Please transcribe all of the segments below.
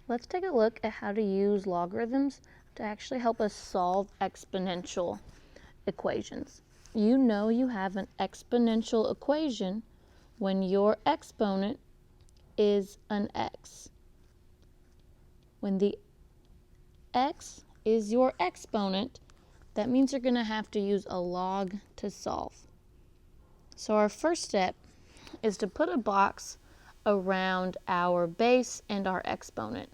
Let's take a look at how to use logarithms to actually help us solve exponential equations. You know you have an exponential equation when your exponent is an x. When the x is your exponent, that means you're going to have to use a log to solve. So our first step is to put a box around our base and our exponent,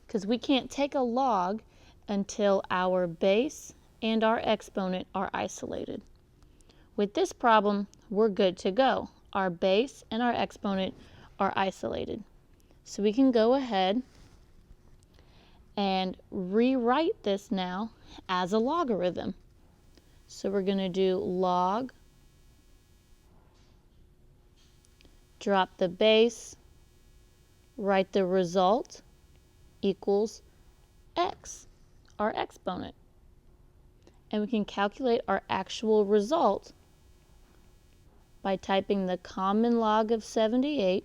because we can't take a log until our base and our exponent are isolated. With this problem, we're good to go. Our base and our exponent are isolated. So we can go ahead and rewrite this now as a logarithm. So we're going to do log, drop the base, write the result, equals x, our exponent. And we can calculate our actual result by typing the common log of 78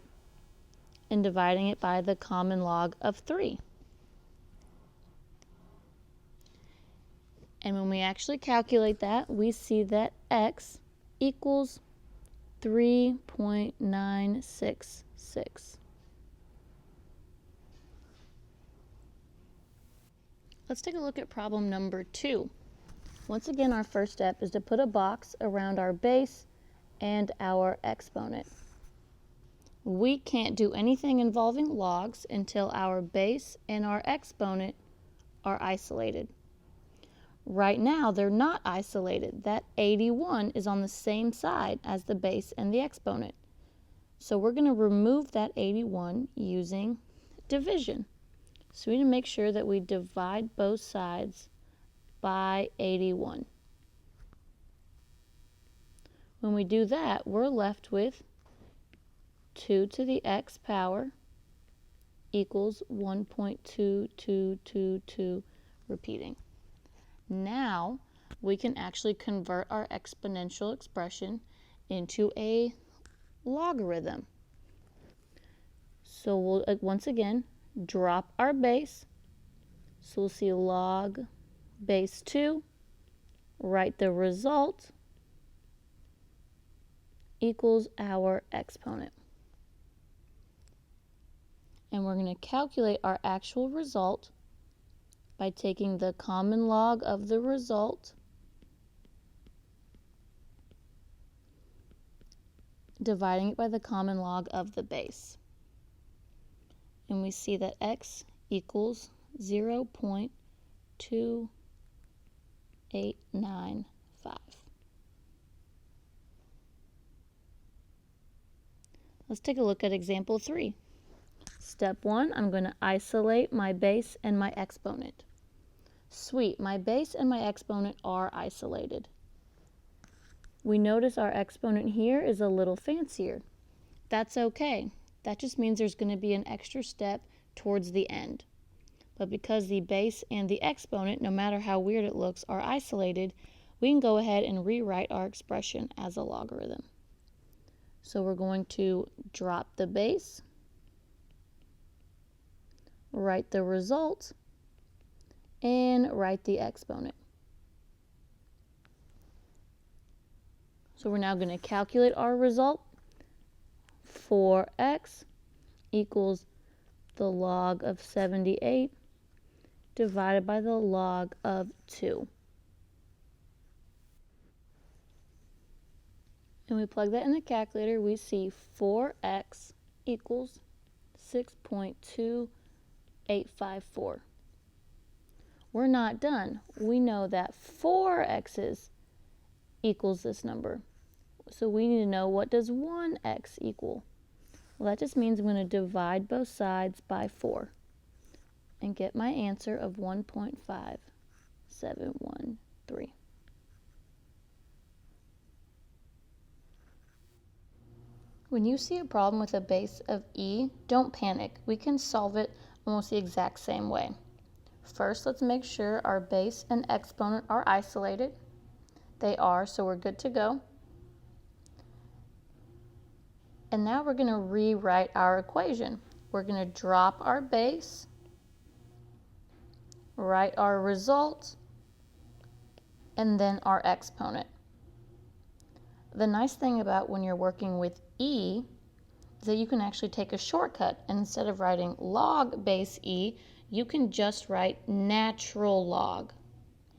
and dividing it by the common log of 3. And when we actually calculate that, we see that x equals 3.966. Let's take a look at problem number 2. Once again, our first step is to put a box around our base and our exponent. We can't do anything involving logs until our base and our exponent are isolated. Right now, they're not isolated. That 81 is on the same side as the base and the exponent. So we're going to remove that 81 using division. So we need to make sure that we divide both sides by 81. When we do that, we're left with 2 to the x power equals 1.2222 repeating. Now we can actually convert our exponential expression into a logarithm. So we'll once again drop our base. So we'll see log base 2, write the result, equals our exponent. And we're going to calculate our actual result by taking the common log of the result, dividing it by the common log of the base. And we see that x equals 0.2895. Let's take a look at example 3. Step 1, I'm going to isolate my base and my exponent. Sweet, my base and my exponent are isolated. We notice our exponent here is a little fancier. That's okay. That just means there's going to be an extra step towards the end. But because the base and the exponent, no matter how weird it looks, are isolated, we can go ahead and rewrite our expression as a logarithm. So we're going to drop the base, write the result, and write the exponent. So we're now going to calculate our result. 4x equals the log of 78 divided by the log of 2. And we plug that in the calculator, we see 4x equals 6.2854. We're not done. We know that 4 x's equals this number. So we need to know, what does 1x equal? Well, that just means I'm going to divide both sides by 4 and get my answer of 1.5713. When you see a problem with a base of e, don't panic. We can solve it almost the exact same way. First, let's make sure our base and exponent are isolated. They are, so we're good to go. And now we're going to rewrite our equation. we're going to drop our base, write our result, and then our exponent. The nice thing about when you're working with e is that you can actually take a shortcut. And instead of writing log base e, you can just write natural log.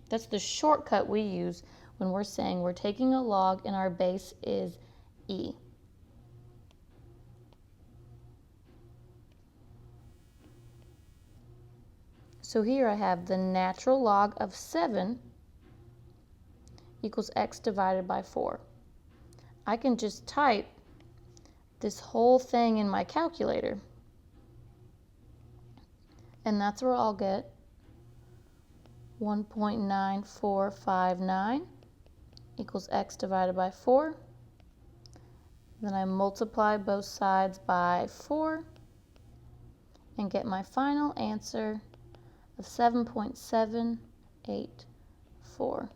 That's the shortcut we use when we're saying we're taking a log and our base is e. So here I have the natural log of 7 equals x divided by 4. I can just type this whole thing in my calculator, and that's where I'll get 1.9459 equals x divided by 4. Then I multiply both sides by 4 and get my final answer of 7.784.